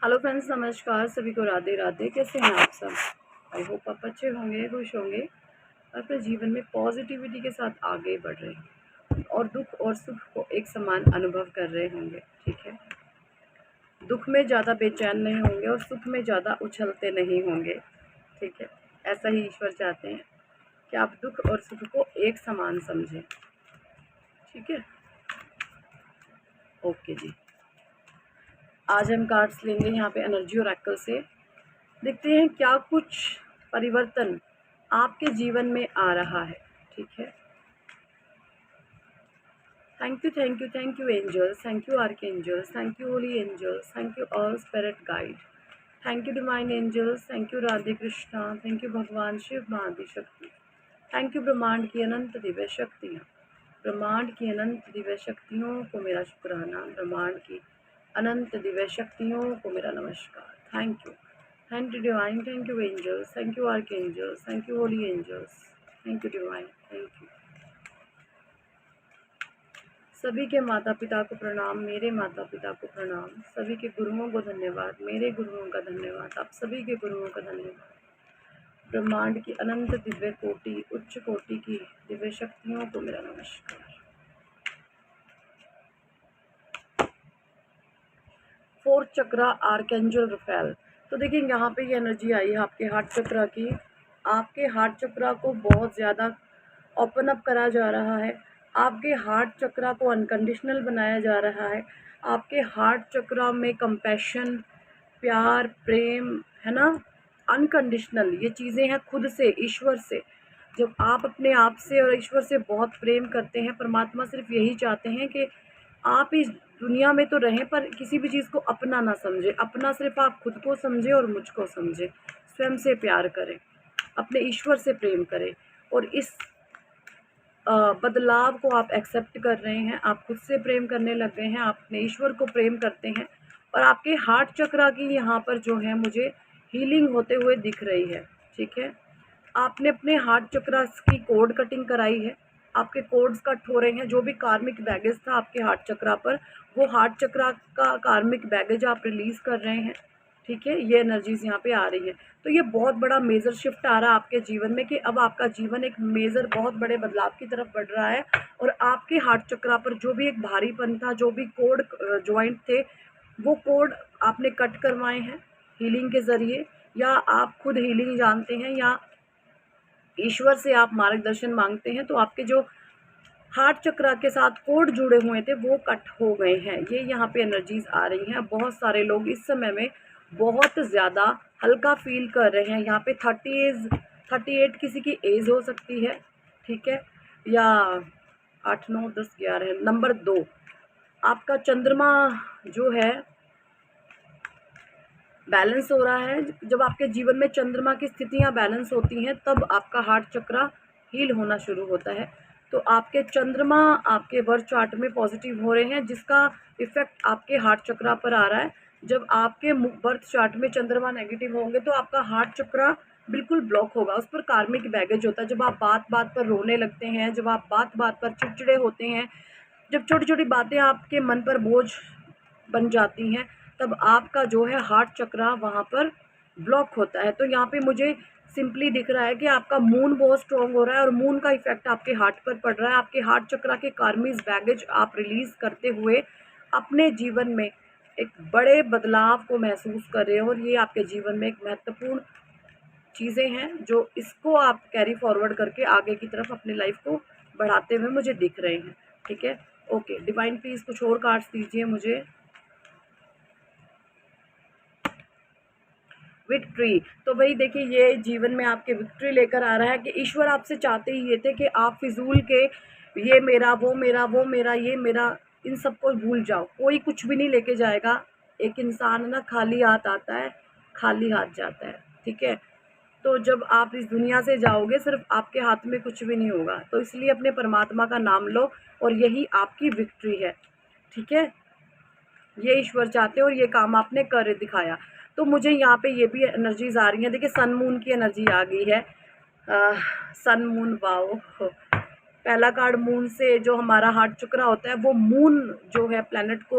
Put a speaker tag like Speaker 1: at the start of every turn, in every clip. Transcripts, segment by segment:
Speaker 1: Hello friends, नमस्कार। सभी को राधे राधे। कैसे हैं आप सब? आई होप आप अच्छे होंगे, खुश होंगे और अपने जीवन में पॉजिटिविटी के साथ आगे बढ़ रहे हैं और दुख और सुख को एक समान अनुभव कर रहे होंगे। ठीक है, दुख में ज़्यादा बेचैन नहीं होंगे और सुख में ज़्यादा उछलते नहीं होंगे। ठीक है, ऐसा ही ईश्वर चाहते हैं कि आप दुख और सुख को एक समान समझें। ठीक है, ओके जी। आज हम कार्ड्स लेंगे यहाँ पे एनर्जी ओरेकल से। देखते हैं क्या कुछ परिवर्तन आपके जीवन में आ रहा है। ठीक है, thank you angels, thank you archangels, thank you holy angels, thank you all spirit guide, thank you divine angels, thank you Radhe Krishna, thank you भगवान शिव महादि शक्ति, थैंक यू ब्रह्मांड की अनंत दिव्य शक्तियाँ। ब्रह्मांड की अनंत दिव्य शक्तियों को मेरा शुक्राना, ब्रह्मांड की अनंत दिव्य शक्तियों को मेरा नमस्कार। Thank you divine, thank you angels, thank you archangels, thank you holy angels, thank you divine, thank you. सभी के माता पिता को प्रणाम, मेरे माता पिता को प्रणाम, सभी के गुरुओं को धन्यवाद, मेरे गुरुओं का धन्यवाद, आप सभी के गुरुओं का धन्यवाद। ब्रह्मांड की अनंत दिव्य कोटि, उच्च कोटि की दिव्य शक्तियों को मेरा नमस्कार। फोर्थ चक्रा आर्कएंजल रफेल। तो देखिए यहाँ पे ये एनर्जी आई है आपके हार्ट चक्रा की। आपके हार्ट चक्रा को बहुत ज़्यादा ओपन अप करा जा रहा है। आपके हार्ट चक्रा को अनकंडीशनल बनाया जा रहा है। आपके हार्ट चक्रा में कंपैशन, प्यार, प्रेम है ना, अनकंडीशनल ये चीज़ें हैं खुद से, ईश्वर से। जब आप अपने आप से और ईश्वर से बहुत प्रेम करते हैं, परमात्मा सिर्फ यही चाहते हैं कि आप इस दुनिया में तो रहें पर किसी भी चीज़ को अपना ना समझे। अपना सिर्फ आप खुद को समझे और मुझको समझे। स्वयं से प्यार करें, अपने ईश्वर से प्रेम करें और इस बदलाव को आप एक्सेप्ट कर रहे हैं। आप खुद से प्रेम करने लग गए हैं, आप अपने ईश्वर को प्रेम करते हैं और आपके हार्ट चक्रा की यहाँ पर जो है मुझे हीलिंग होते हुए दिख रही है। ठीक है, आपने अपने हार्ट चक्रा की कोड कटिंग कराई है, आपके कोड्स कट हो रहे हैं। जो भी कार्मिक बैगेज था आपके हार्ट चक्रा पर, वो हार्ट चक्रा का कार्मिक बैगेज आप रिलीज़ कर रहे हैं। ठीक है, ये एनर्जीज यहाँ पे आ रही है। तो ये बहुत बड़ा मेजर शिफ्ट आ रहा है आपके जीवन में कि अब आपका जीवन एक मेजर बहुत बड़े बदलाव की तरफ बढ़ रहा है और आपके हार्ट चक्रा पर जो भी एक भारीपन था, जो भी कोड ज्वाइंट थे, वो कोड आपने कट करवाए हैं हीलिंग के ज़रिए, या आप खुद हीलिंग जानते हैं या ईश्वर से आप मार्गदर्शन मांगते हैं। तो आपके जो हार्ट चक्रा के साथ कोड जुड़े हुए थे वो कट हो गए हैं। ये यहाँ पे एनर्जीज आ रही हैं। बहुत सारे लोग इस समय में बहुत ज़्यादा हल्का फील कर रहे हैं। यहाँ पे 38 किसी की एज हो सकती है। ठीक है, या 8 9 10 11 नंबर 2 आपका चंद्रमा जो है बैलेंस हो रहा है। जब आपके जीवन में चंद्रमा की स्थितियाँ बैलेंस होती हैं तब आपका हार्ट चक्रा हील होना शुरू होता है। तो आपके चंद्रमा आपके बर्थ चार्ट में पॉजिटिव हो रहे हैं, जिसका इफेक्ट आपके हार्ट चक्रा पर आ रहा है। जब आपके बर्थ चार्ट में चंद्रमा नेगेटिव होंगे तो आपका हार्ट चक्रा बिल्कुल ब्लॉक होगा, उस पर कार्मिक बैगेज होता है। जब आप बात बात पर रोने लगते हैं, जब आप बात बात पर चिड़चिड़े होते हैं, जब छोटी छोटी बातें आपके मन पर बोझ बन जाती हैं, तब आपका जो है हार्ट चक्रा वहाँ पर ब्लॉक होता है। तो यहाँ पे मुझे सिंपली दिख रहा है कि आपका मून बहुत स्ट्रॉन्ग हो रहा है और मून का इफेक्ट आपके हार्ट पर पड़ रहा है। आपके हार्ट चक्रा के कार्मिक बैगेज आप रिलीज करते हुए अपने जीवन में एक बड़े बदलाव को महसूस कर रहे हो और ये आपके जीवन में एक महत्वपूर्ण चीज़ें हैं जो इसको आप कैरी फॉरवर्ड करके आगे की तरफ अपनी लाइफ को बढ़ाते हुए मुझे दिख रहे हैं। ठीक है, ओके डिवाइन प्लीज़ कुछ और कार्ड्स दीजिए मुझे। विक्ट्री। तो भाई देखिए, ये जीवन में आपके विक्ट्री लेकर आ रहा है कि ईश्वर आपसे चाहते ही ये थे कि आप फिजूल के ये मेरा वो मेरा वो मेरा ये मेरा इन सबको भूल जाओ। कोई कुछ भी नहीं लेके जाएगा। एक इंसान ना खाली हाथ आता है, खाली हाथ जाता है। ठीक है, तो जब आप इस दुनिया से जाओगे सिर्फ आपके हाथ में कुछ भी नहीं होगा। तो इसलिए अपने परमात्मा का नाम लो और यही आपकी विक्ट्री है। ठीक है, ये ईश्वर चाहते हैं और ये काम आपने कर दिखाया। तो मुझे यहाँ पे ये भी एनर्जीज आ रही हैं। देखिए, सन मून की एनर्जी आ गई है। Sun moon, wow. पहला कार्ड मून से जो हमारा हार्ट चक्रा होता है, वो मून जो है प्लैनेट को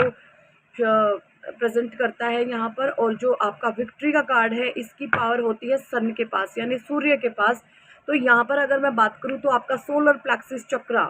Speaker 1: प्रेजेंट करता है यहाँ पर। और जो आपका विक्ट्री का कार्ड है इसकी पावर होती है सन के पास यानी सूर्य के पास। तो यहाँ पर अगर मैं बात करूँ तो आपका सोलर प्लेक्सिस चक्रा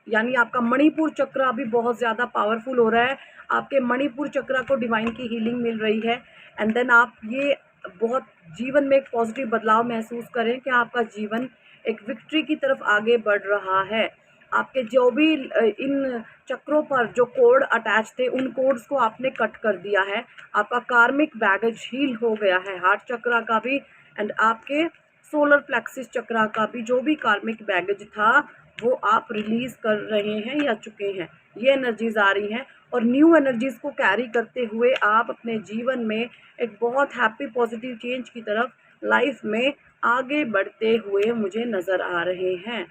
Speaker 1: यानी आपका मणिपुर चक्रा अभी बहुत ज़्यादा पावरफुल हो रहा है। आपके मणिपुर चक्रा को डिवाइन की हीलिंग मिल रही है। एंड देन आप ये बहुत जीवन में एक पॉजिटिव बदलाव महसूस करें कि आपका जीवन एक विक्ट्री की तरफ आगे बढ़ रहा है। आपके जो भी इन चक्रों पर जो कोड अटैच थे उन कोड्स को आपने कट कर दिया है। आपका कार्मिक बैगेज हील हो गया है, हार्ट चक्रा का भी एंड आपके सोलर प्लेक्सिस चक्रा का भी। जो भी कार्मिक बैगेज था वो आप रिलीज कर रहे हैं या चुके हैं, ये एनर्जीज आ रही हैं। और न्यू एनर्जीज को कैरी करते हुए आप अपने जीवन में एक बहुत हैप्पी पॉजिटिव चेंज की तरफ लाइफ में आगे बढ़ते हुए मुझे नज़र आ रहे हैं।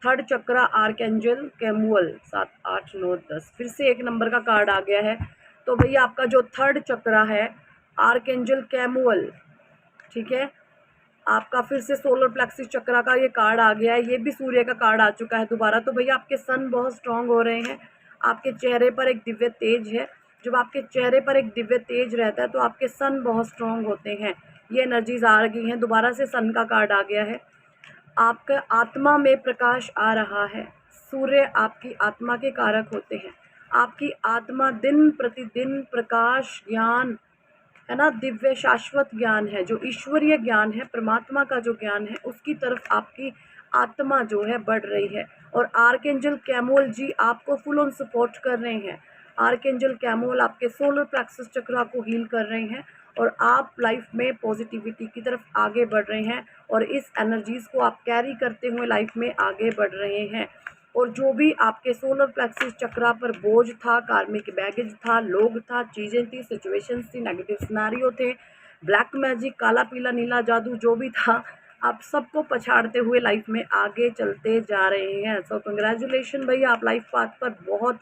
Speaker 1: थर्ड चक्रा आर्कएंजल कैमुअल 7 8 9 10 फिर से एक नंबर का कार्ड आ गया है। तो भैया आपका जो थर्ड चक्रा है आर्कएंजल कैमुअल, ठीक है, आपका फिर से सोलर प्लेक्सिस चक्रा का ये कार्ड आ गया है। ये भी सूर्य का कार्ड आ चुका है दोबारा। तो भैया आपके सन बहुत स्ट्रांग हो रहे हैं, आपके चेहरे पर एक दिव्य तेज है। जब आपके चेहरे पर एक दिव्य तेज रहता है तो आपके सन बहुत स्ट्रांग होते हैं। ये एनर्जीज आ गई हैं, दोबारा से सन का कार्ड आ गया है। आपका आत्मा में प्रकाश आ रहा है। सूर्य आपकी आत्मा के कारक होते हैं। आपकी आत्मा दिन प्रतिदिन प्रकाश, ज्ञान है ना, दिव्य शाश्वत ज्ञान है, जो ईश्वरीय ज्ञान है, परमात्मा का जो ज्ञान है उसकी तरफ आपकी आत्मा जो है बढ़ रही है। और आर्कएंजल कैमुअल जी आपको फुल ऑन सपोर्ट कर रहे हैं। आर्कएंजल कैमुअल आपके सोलर प्लेक्सस चक्रा को हील कर रहे हैं और आप लाइफ में पॉजिटिविटी की तरफ आगे बढ़ रहे हैं और इस एनर्जीज को आप कैरी करते हुए लाइफ में आगे बढ़ रहे हैं। और जो भी आपके सोलर प्लेक्सिस चक्रा पर बोझ था, कार्मिक बैगेज था, लोग था, चीज़ें थी, सिचुएशंस थी, नेगेटिव सिनेरियो थे, ब्लैक मैजिक, काला पीला नीला जादू जो भी था, आप सबको पछाड़ते हुए लाइफ में आगे चलते जा रहे हैं। सो कंग्रेचुलेशन भैया, आप लाइफ पाथ पर बहुत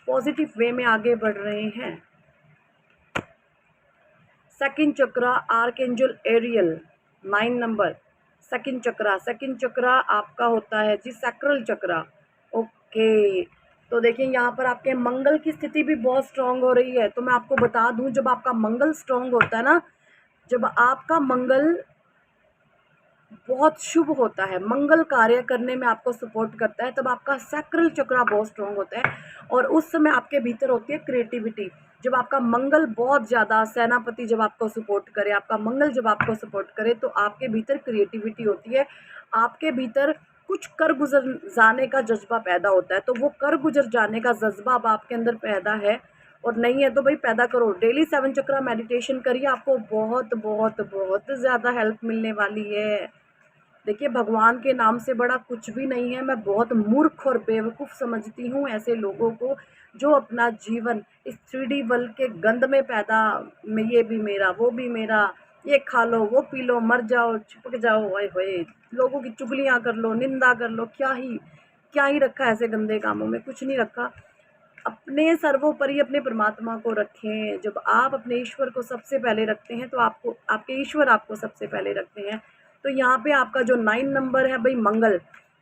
Speaker 1: पॉजिटिव वे में आगे बढ़ रहे हैं। सेकंड चक्रा आर्कएंजल एरियल 9 नंबर सेकंड चक्रा आपका होता है जी सैक्रल चक्रा। ओके, तो देखिए यहाँ पर आपके मंगल की स्थिति भी बहुत स्ट्रांग हो रही है। तो मैं आपको बता दूं, जब आपका मंगल स्ट्रांग होता है ना, जब आपका मंगल बहुत शुभ होता है, मंगल कार्य करने में आपको सपोर्ट करता है, तब आपका सैक्रल चक्रा बहुत स्ट्रांग होता है और उस समय आपके भीतर होती है क्रिएटिविटी। जब आपका मंगल बहुत ज़्यादा, सेनापति जब आपको सपोर्ट करे, आपका मंगल जब आपको सपोर्ट करे तो आपके भीतर क्रिएटिविटी होती है, आपके भीतर कुछ कर गुजर जाने का जज्बा पैदा होता है। तो वो कर गुजर जाने का जज्बा अब आपके अंदर पैदा है और नहीं है तो भाई पैदा करो। डेली 7 चक्रा मेडिटेशन करिए, आपको बहुत बहुत बहुत ज़्यादा हेल्प मिलने वाली है। देखिए, भगवान के नाम से बड़ा कुछ भी नहीं है। मैं बहुत मूर्ख और बेवकूफ़ समझती हूँ ऐसे लोगों को जो अपना जीवन इस 3D वर्ल्ड के गंद में पैदा में, ये भी मेरा, वो भी मेरा, ये खा लो, वो पी लो, मर जाओ, चिपक जाओ, ओए होए, लोगों की चुगलियाँ कर लो, निंदा कर लो, क्या ही रखा है ऐसे गंदे कामों में, कुछ नहीं रखा। अपने सर्वोपरि अपने परमात्मा को रखें। जब आप अपने ईश्वर को सबसे पहले रखते हैं तो आपको आपके ईश्वर आपको सबसे पहले रखते हैं। तो यहाँ पे आपका जो 9 नंबर है भाई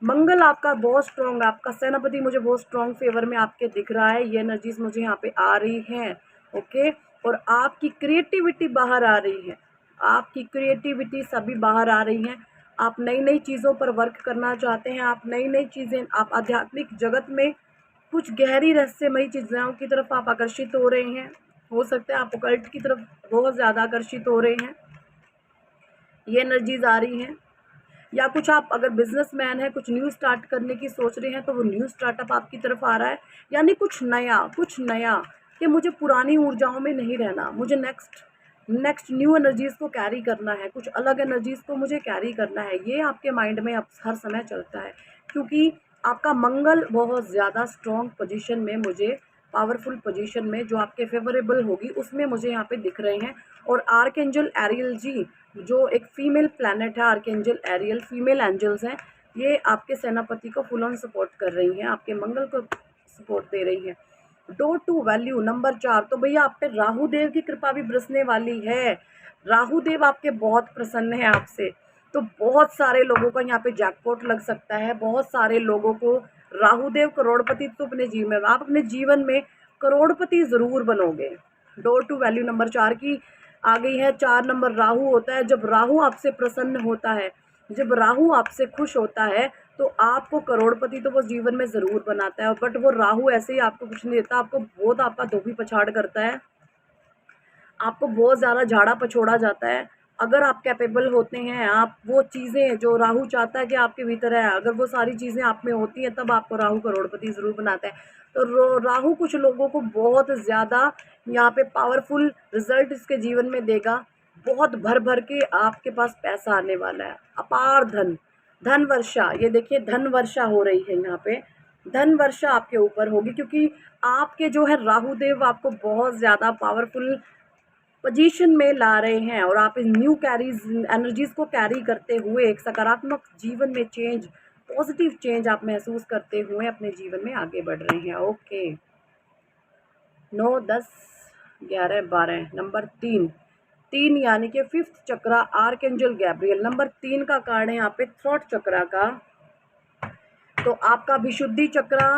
Speaker 1: मंगल आपका बहुत स्ट्रॉन्ग, आपका सेनापति मुझे बहुत स्ट्रॉन्ग फेवर में आपके दिख रहा है। ये एनर्जीज मुझे यहाँ पे आ रही हैं। ओके, और आपकी क्रिएटिविटी बाहर आ रही है, आपकी क्रिएटिविटी सभी बाहर आ रही हैं। आप नई नई चीज़ों पर वर्क करना चाहते हैं, आप नई नई चीज़ें, आप आध्यात्मिक जगत में कुछ गहरी रहस्यमयी चीज़ों की तरफ आप आकर्षित हो रहे हैं। हो सकता है आप ओकल्ट की तरफ बहुत ज़्यादा आकर्षित हो रहे हैं, ये एनर्जीज आ रही हैं। या कुछ आप अगर बिजनेसमैन है, कुछ न्यू स्टार्ट करने की सोच रहे हैं तो वो न्यू स्टार्टअप आपकी तरफ आ रहा है। यानी कुछ नया कि मुझे पुरानी ऊर्जाओं में नहीं रहना, मुझे नेक्स्ट न्यू एनर्जीज़ को कैरी करना है, कुछ अलग एनर्जीज़ को मुझे कैरी करना है। ये आपके माइंड में अब हर समय चलता है क्योंकि आपका मंगल बहुत ज़्यादा स्ट्रॉन्ग पोजीशन में, मुझे पावरफुल पोजीशन में जो आपके फेवरेबल होगी उसमें मुझे यहाँ पे दिख रहे हैं। और आर्कएंजल एरियल जी जो एक फीमेल प्लैनेट है, आर्कएंजल एरियल फीमेल एंजल्स हैं, ये आपके सेनापति को फुल ऑन सपोर्ट कर रही हैं, आपके मंगल को सपोर्ट दे रही हैं। डोर टू वैल्यू नंबर 4, तो भैया आप पे राहु देव की कृपा भी बरसने वाली है। राहु देव आपके बहुत प्रसन्न है आपसे, तो बहुत सारे लोगों का यहाँ पे जैकपॉट लग सकता है। बहुत सारे लोगों को राहुदेव करोड़पति तो अपने जीवन में, आप अपने जीवन में करोड़पति ज़रूर बनोगे। डोर टू वैल्यू नंबर 4 की आ गई है। 4 नंबर राहु होता है। जब राहु आपसे प्रसन्न होता है, जब राहु आपसे खुश होता है, तो आपको करोड़पति तो वो जीवन में ज़रूर बनाता है। बट वो राहु ऐसे ही आपको कुछ नहीं देता, आपको बहुत आपका धोबी पछाड़ करता है, आपको बहुत ज़्यादा झाड़ा पछोड़ा जाता है। अगर आप कैपेबल होते हैं, आप वो चीज़ें जो राहु चाहता है कि आपके भीतर है, अगर वो सारी चीज़ें आप में होती हैं, तब आपको राहु करोड़पति ज़रूर बनाता है। तो राहु कुछ लोगों को बहुत ज़्यादा यहाँ पे पावरफुल रिजल्ट इसके जीवन में देगा। बहुत भर भर के आपके पास पैसा आने वाला है, अपार धन, धन वर्षा। ये देखिए धन वर्षा हो रही है यहाँ पे, धन वर्षा आपके ऊपर होगी, क्योंकि आपके जो है राहुदेव आपको बहुत ज़्यादा पावरफुल पोजीशन में ला रहे हैं, और आप इन न्यू कैरीज एनर्जीज को कैरी करते हुए एक सकारात्मक जीवन में चेंज, पॉजिटिव चेंज आप महसूस करते हुए अपने जीवन में आगे बढ़ रहे हैं। ओके, 9, 10, 11, 12 नंबर 3 यानी कि 5th चक्रा आर्कएंजल गैब्रियल। नंबर 3 का कारण है यहाँ पे थ्रोट चक्रा का। तो आपका विशुद्धि चक्रा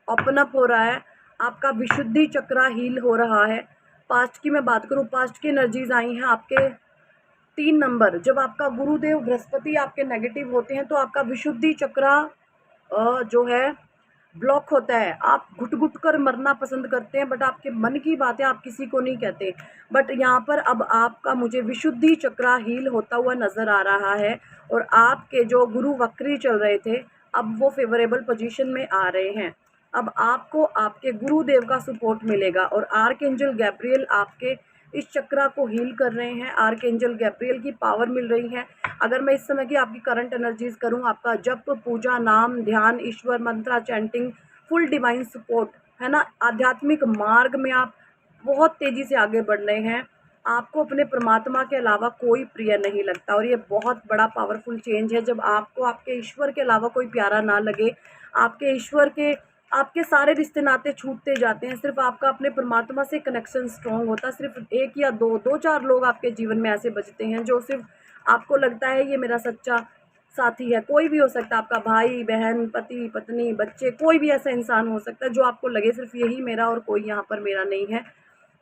Speaker 1: ओपन अप हो रहा है, आपका विशुद्धि चक्रा हील हो रहा है। पास्ट की मैं बात करूँ, पास्ट की एनर्जीज आई हैं आपके 3 नंबर। जब आपका गुरुदेव बृहस्पति आपके नेगेटिव होते हैं, तो आपका विशुद्धि चक्रा जो है ब्लॉक होता है। आप घुट घुट कर मरना पसंद करते हैं, बट आपके मन की बातें आप किसी को नहीं कहते। बट यहाँ पर अब आपका मुझे विशुद्धि चक्रा हील होता हुआ नज़र आ रहा है, और आपके जो गुरु वक्री चल रहे थे, अब वो फेवरेबल पोजीशन में आ रहे हैं। अब आपको आपके गुरुदेव का सपोर्ट मिलेगा, और आर्कएंजल गैब्रियल आपके इस चक्रा को हील कर रहे हैं। आर्कएंजल गैब्रियल की पावर मिल रही है। अगर मैं इस समय की आपकी करंट एनर्जीज करूं, आपका जप, पूजा, नाम, ध्यान, ईश्वर मंत्रा, चैंटिंग, फुल डिवाइन सपोर्ट है ना। आध्यात्मिक मार्ग में आप बहुत तेज़ी से आगे बढ़ रहे हैं। आपको अपने परमात्मा के अलावा कोई प्रिय नहीं लगता, और ये बहुत बड़ा पावरफुल चेंज है। जब आपको आपके ईश्वर के अलावा कोई प्यारा ना लगे, आपके ईश्वर के आपके सारे रिश्ते नाते छूटते जाते हैं, सिर्फ आपका अपने परमात्मा से कनेक्शन स्ट्रॉन्ग होता है। सिर्फ 1 या 2-4 लोग आपके जीवन में ऐसे बचते हैं जो सिर्फ आपको लगता है ये मेरा सच्चा साथी है। कोई भी हो सकता है, आपका भाई बहन, पति पत्नी, बच्चे, कोई भी ऐसा इंसान हो सकता है जो आपको लगे सिर्फ यही मेरा और कोई यहाँ पर मेरा नहीं है।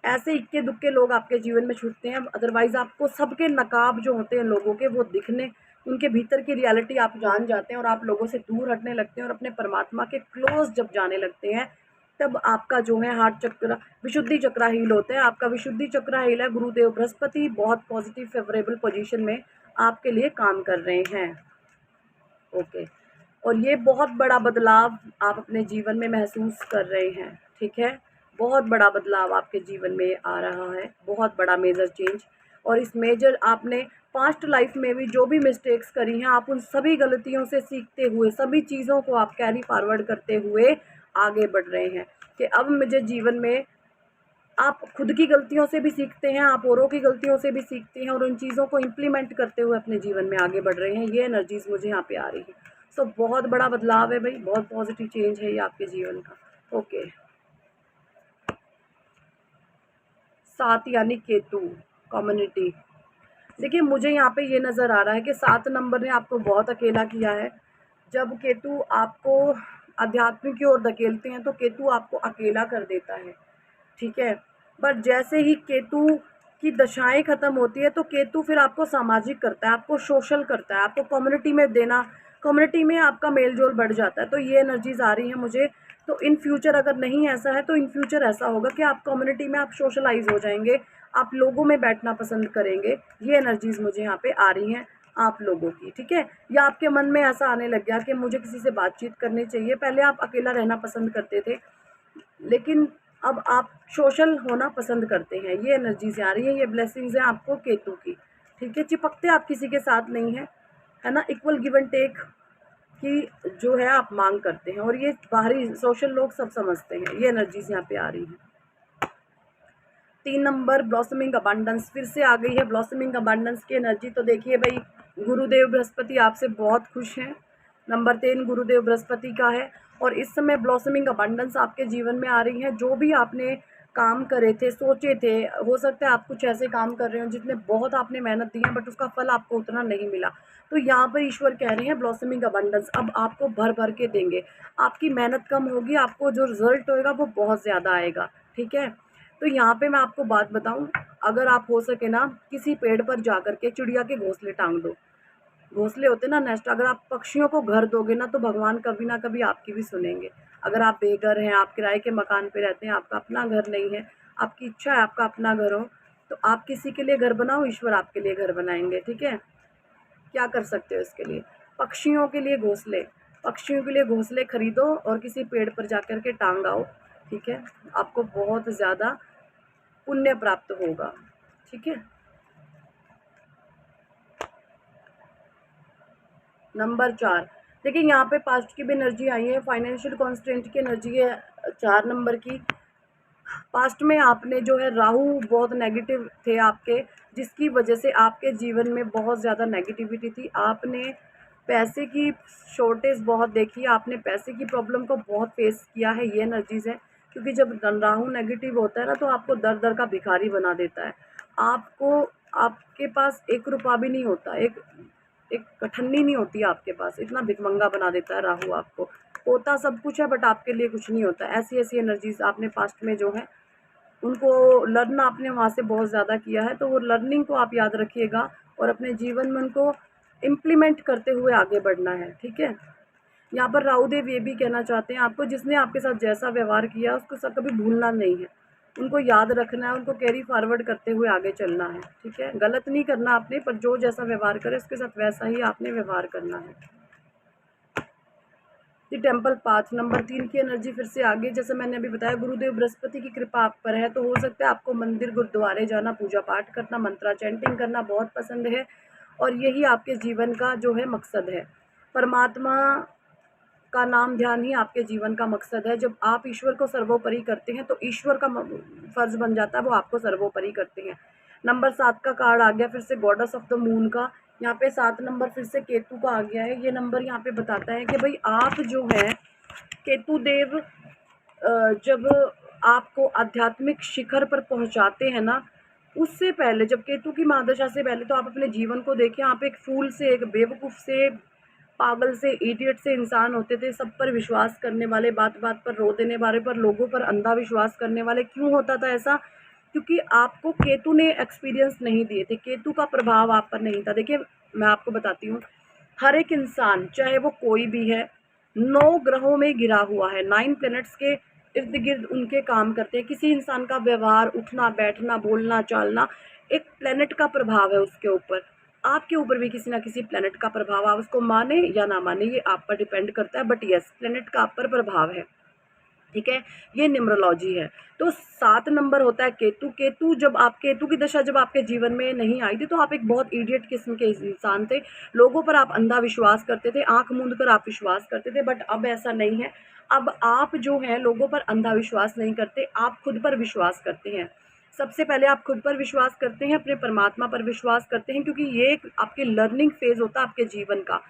Speaker 1: ऐसे इक्के दुक्के लोग आपके जीवन में छूटते हैं। अदरवाइज़ आपको सबके नकाब जो होते हैं लोगों के, वो दिखने, उनके भीतर की रियलिटी आप जान जाते हैं, और आप लोगों से दूर हटने लगते हैं, और अपने परमात्मा के क्लोज जब जाने लगते हैं, तब आपका जो है हार्ट चक्र, विशुद्धि चक्रा हील होता है। आपका विशुद्धि चक्रा हील है। गुरुदेव बृहस्पति बहुत पॉजिटिव फेवरेबल पोजीशन में आपके लिए काम कर रहे हैं। ओके, और ये बहुत बड़ा बदलाव आप अपने जीवन में महसूस कर रहे हैं। ठीक है, बहुत बड़ा बदलाव आपके जीवन में आ रहा है, बहुत बड़ा मेजर चेंज। और इस मेजर आपने पास्ट लाइफ में भी जो भी मिस्टेक्स करी हैं, आप उन सभी गलतियों से सीखते हुए, सभी चीज़ों को आप कैरी फॉरवर्ड करते हुए आगे बढ़ रहे हैं कि अब मुझे जीवन में, आप खुद की गलतियों से भी सीखते हैं, आप औरों की गलतियों से भी सीखते हैं, और उन चीज़ों को इम्प्लीमेंट करते हुए अपने जीवन में आगे बढ़ रहे हैं। ये एनर्जीज मुझे यहाँ पे आ रही है। सो बहुत बड़ा बदलाव है भाई, बहुत पॉजिटिव चेंज है ये आपके जीवन का। ओके, 7 यानी केतु कम्युनिटी। देखिए मुझे यहाँ पे ये नज़र आ रहा है कि 7 नंबर ने आपको बहुत अकेला किया है। जब केतु आपको अध्यात्म की ओर धकेलते हैं, तो केतु आपको अकेला कर देता है। ठीक है, बट जैसे ही केतु की दशाएं ख़त्म होती है, तो केतु फिर आपको सामाजिक करता है, आपको सोशल करता है, आपको कम्युनिटी में देना, कम्युनिटी में आपका मेल जोल बढ़ जाता है। तो ये एनर्जीज आ रही है मुझे। तो इन फ्यूचर अगर नहीं ऐसा है, तो इन फ्यूचर ऐसा होगा कि आप कम्युनिटी में आप सोशलाइज हो जाएंगे, आप लोगों में बैठना पसंद करेंगे। ये एनर्जीज मुझे यहाँ पे आ रही हैं आप लोगों की। ठीक है, या आपके मन में ऐसा आने लग गया कि मुझे किसी से बातचीत करनी चाहिए। पहले आप अकेला रहना पसंद करते थे, लेकिन अब आप सोशल होना पसंद करते हैं। ये एनर्जीज आ रही है, ये ब्लेसिंग्स हैं आपको केतु की। ठीक है, चिपकते आप किसी के साथ नहीं है, है ना। इक्वल गिव एंड टेक की जो है आप मांग करते हैं, और ये बाहरी सोशल लोग सब समझते हैं। ये एनर्जीज यहाँ पे आ रही है। 3 नंबर ब्लॉसमिंग अबंडेंस फिर से आ गई है। ब्लॉसमिंग अबंडेंस की एनर्जी तो देखिए भाई, गुरुदेव बृहस्पति आपसे बहुत खुश हैं। नंबर 3 गुरुदेव बृहस्पति का है, और इस समय ब्लॉसमिंग अबंडेंस आपके जीवन में आ रही है। जो भी आपने काम करे थे, सोचे थे, हो सकता है आप कुछ ऐसे काम कर रहे हो जितने बहुत आपने मेहनत दी है बट उसका फल आपको उतना नहीं मिला। तो यहाँ पर ईश्वर कह रहे हैं ब्लॉसमिंग अबंडेंस अब आपको भर भर के देंगे। आपकी मेहनत कम होगी, आपको जो रिजल्ट होएगा वो बहुत ज़्यादा आएगा, ठीक है। तो यहाँ पे मैं आपको बात बताऊँ, अगर आप हो सके ना किसी पेड़ पर जा कर के चिड़िया के घोंसले टांग दो। घोंसले होते हैं ना, नेस्ट, अगर आप पक्षियों को घर दोगे ना तो भगवान कभी ना कभी आपकी भी सुनेंगे। अगर आप बेघर हैं, आप किराए के मकान पे रहते हैं, आपका अपना घर नहीं है, आपकी इच्छा है आपका अपना घर हो, तो आप किसी के लिए घर बनाओ, ईश्वर आपके लिए घर बनाएंगे, ठीक है। क्या कर सकते हो इसके लिए? पक्षियों के लिए घोंसले, पक्षियों के लिए घोंसले खरीदो और किसी पेड़ पर जा कर के टांग आओ, ठीक है। आपको बहुत ज़्यादा पुण्य प्राप्त होगा, ठीक है। नंबर 4, देखिए यहाँ पे पास्ट की भी एनर्जी आई है, फाइनेंशियल कॉन्स्टेंट की एनर्जी है 4 नंबर की। पास्ट में आपने जो है राहु बहुत नेगेटिव थे आपके, जिसकी वजह से आपके जीवन में बहुत ज़्यादा नेगेटिविटी थी। आपने पैसे की शॉर्टेज बहुत देखी, आपने पैसे की प्रॉब्लम को बहुत फेस किया है, ये एनर्जीज़ है। क्योंकि जब राहु नेगेटिव होता है ना तो आपको दर दर का भिखारी बना देता है। आपको, आपके पास एक रुपया भी नहीं होता, एक एक कठन्नी नहीं होती आपके पास, इतना भिखमंगा बना देता है राहु आपको। होता सब कुछ है बट आपके लिए कुछ नहीं होता। ऐसी ऐसी एनर्जीज आपने पास्ट में जो है उनको लर्न आपने वहाँ से बहुत ज़्यादा किया है, तो वो लर्निंग को आप याद रखिएगा और अपने जीवन में उनको इम्प्लीमेंट करते हुए आगे बढ़ना है, ठीक है। यहाँ पर राहुदेव ये भी कहना चाहते हैं आपको, जिसने आपके साथ जैसा व्यवहार किया उसको सब कभी भूलना नहीं है, उनको याद रखना है, उनको कैरी फॉरवर्ड करते हुए आगे चलना है, ठीक है। गलत नहीं करना आपने, पर जो जैसा व्यवहार करे उसके साथ वैसा ही आपने व्यवहार करना है। द टेम्पल पाथ नंबर 3 की एनर्जी फिर से आगे, जैसे मैंने अभी बताया गुरुदेव बृहस्पति की कृपा आप पर है, तो हो सकता है आपको मंदिर गुरुद्वारे जाना, पूजा पाठ करना, मंत्रा चैंटिंग करना बहुत पसंद है और यही आपके जीवन का जो है मकसद है। परमात्मा का नाम ध्यान ही आपके जीवन का मकसद है। जब आप ईश्वर को सर्वोपरि करते हैं तो ईश्वर का फर्ज बन जाता है, वो आपको सर्वोपरि करते हैं। नंबर 7 का कार्ड आ गया फिर से गॉडेस ऑफ द मून का। यहाँ पे 7 नंबर फिर से केतु का आ गया है। ये नंबर यहाँ पे बताता है कि भाई आप जो है केतु देव जब आपको आध्यात्मिक शिखर पर पहुंचाते हैं ना, उससे पहले जब केतु की महादशा से पहले तो आप अपने जीवन को देखें, आप एक फूल से, एक बेवकूफ़ से, पागल से, इडियट से इंसान होते थे, सब पर विश्वास करने वाले, बात बात पर रो देने वाले, पर लोगों पर अंधा विश्वास करने वाले। क्यों होता था ऐसा? क्योंकि आपको केतु ने एक्सपीरियंस नहीं दिए थे, केतु का प्रभाव आप पर नहीं था। देखिए मैं आपको बताती हूँ, हर एक इंसान चाहे वो कोई भी है 9 ग्रहों में घिरा हुआ है, 9 प्लैनेट्स के इर्द गिर्द उनके काम करते हैं। किसी इंसान का व्यवहार, उठना बैठना, बोलना चालना एक प्लैनेट का प्रभाव है उसके ऊपर। आपके ऊपर भी किसी ना किसी प्लैनेट का प्रभाव, आप उसको माने या ना माने ये आप पर डिपेंड करता है, बट यस प्लैनेट का आप पर प्रभाव है, ठीक है। ये न्यूमरोलॉजी है। तो 7 नंबर होता है केतु। केतु जब आप, केतु की दशा जब आपके जीवन में नहीं आई थी तो आप एक बहुत इडियट किस्म के इंसान थे, लोगों पर आप अंधा विश्वास करते थे, आंख मूंद कर आप विश्वास करते थे, बट अब ऐसा नहीं है। अब आप जो है लोगों पर अंधा विश्वास नहीं करते, आप खुद पर विश्वास करते हैं। सबसे पहले आप खुद पर विश्वास करते हैं, अपने परमात्मा पर विश्वास करते हैं, क्योंकि ये एक आपके लर्निंग फेज होता है आपके जीवन का।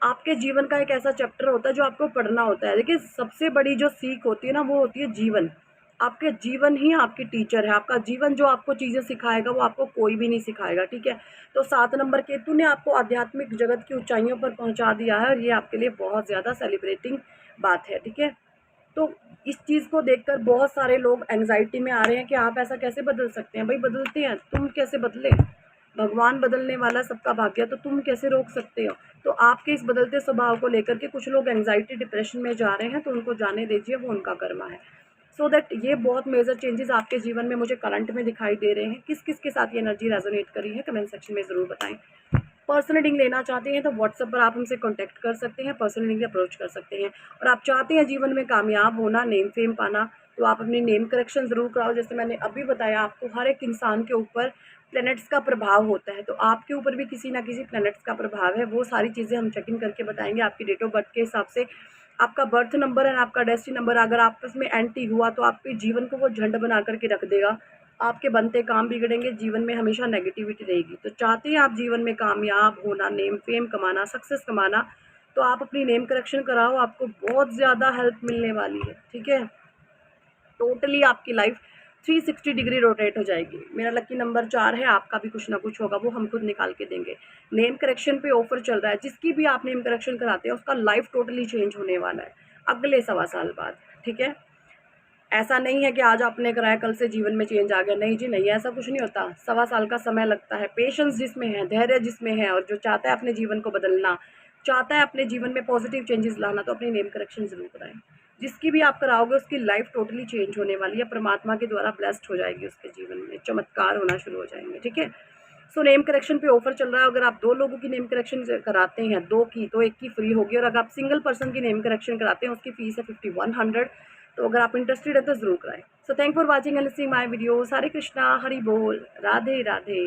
Speaker 1: आपके जीवन का एक ऐसा चैप्टर होता है जो आपको पढ़ना होता है। देखिए सबसे बड़ी जो सीख होती है ना वो होती है जीवन। आपके जीवन ही आपकी टीचर है। आपका जीवन जो आपको चीज़ें सिखाएगा वो आपको कोई भी नहीं सिखाएगा, ठीक है। तो 7 नंबर केतु ने आपको आध्यात्मिक जगत की ऊंचाइयों पर पहुंचा दिया है और ये आपके लिए बहुत ज़्यादा सेलिब्रेटिंग बात है, ठीक है। तो इस चीज़ को देखकर बहुत सारे लोग एंग्जाइटी में आ रहे हैं कि आप ऐसा कैसे बदल सकते हैं। भाई बदलते हैं, तुम कैसे बदले? भगवान बदलने वाला, सबका भाग्य, तो तुम कैसे रोक सकते हो? तो आपके इस बदलते स्वभाव को लेकर के कुछ लोग एंग्जाइटी डिप्रेशन में जा रहे हैं, तो उनको जाने दीजिए, वो उनका कर्मा है। सो दैट ये बहुत मेजर चेंजेस आपके जीवन में मुझे करंट में दिखाई दे रहे हैं। किस किस के साथ ये एनर्जी रेजोनेट करी है कमेंट सेक्शन में ज़रूर बताएं। पर्सनल रीडिंग लेना चाहते हैं तो व्हाट्सएप पर आप हमसे कांटेक्ट कर सकते हैं, पर्सनल रीडिंग अप्रोच कर सकते हैं। और आप चाहते हैं जीवन में कामयाब होना, नेम फेम पाना, तो आप अपनी नेम करेक्शन ज़रूर कराओ। जैसे मैंने अभी बताया आपको, हर एक इंसान के ऊपर प्लैनेट्स का प्रभाव होता है, तो आपके ऊपर भी किसी ना किसी प्लैनेट्स का प्रभाव है। वो सारी चीज़ें हम चेक इन करके बताएंगे आपकी डेट ऑफ बर्थ के हिसाब से। आपका बर्थ नंबर एंड आपका डेस्टिनी नंबर अगर आपस में एंटी हुआ तो आपके जीवन को वो झंड बना करके रख देगा। आपके बनते काम बिगड़ेंगे, जीवन में हमेशा नेगेटिविटी रहेगी। तो चाहते हैं आप जीवन में कामयाब होना, नेम फेम कमाना, सक्सेस कमाना, तो आप अपनी नेम करेक्शन कराओ, आपको बहुत ज़्यादा हेल्प मिलने वाली है, ठीक है। टोटली आपकी लाइफ 360 डिग्री रोटेट हो जाएगी। मेरा लकी नंबर 4 है, आपका भी कुछ ना कुछ होगा, वो हम खुद निकाल के देंगे। नेम करेक्शन पे ऑफर चल रहा है, जिसकी भी आप नेम करेक्शन कराते हैं उसका लाइफ टोटली चेंज होने वाला है अगले 1.25 साल बाद, ठीक है। ऐसा नहीं है कि आज आपने कराया कल से जीवन में चेंज आ गया, नहीं जी नहीं, ऐसा कुछ नहीं होता। 1.25 साल का समय लगता है। पेशेंस जिसमें है, धैर्य जिसमें है, और जो चाहता है अपने जीवन को बदलना, चाहता है अपने जीवन में पॉजिटिव चेंजेस लाना, तो अपनी नेम करेक्शन ज़रूर कराएं। जिसकी भी आप कराओगे उसकी लाइफ टोटली चेंज होने वाली है, परमात्मा के द्वारा ब्लेस्ड हो जाएगी, उसके जीवन में चमत्कार होना शुरू हो जाएंगे, ठीक है। सो नेम करेक्शन पे ऑफर चल रहा है। अगर आप 2 लोगों की नेम करेक्शन कराते हैं, 2 की, तो 1 की फ्री होगी, और अगर आप सिंगल पर्सन की नेम करेक्शन कराते हैं उसकी फीस है 5100। तो अगर आप इंटरेस्टेड है तो ज़रूर कराएं। So thank for watching and listening my videos. Hare Krishna, Hari बोल, राधे राधे।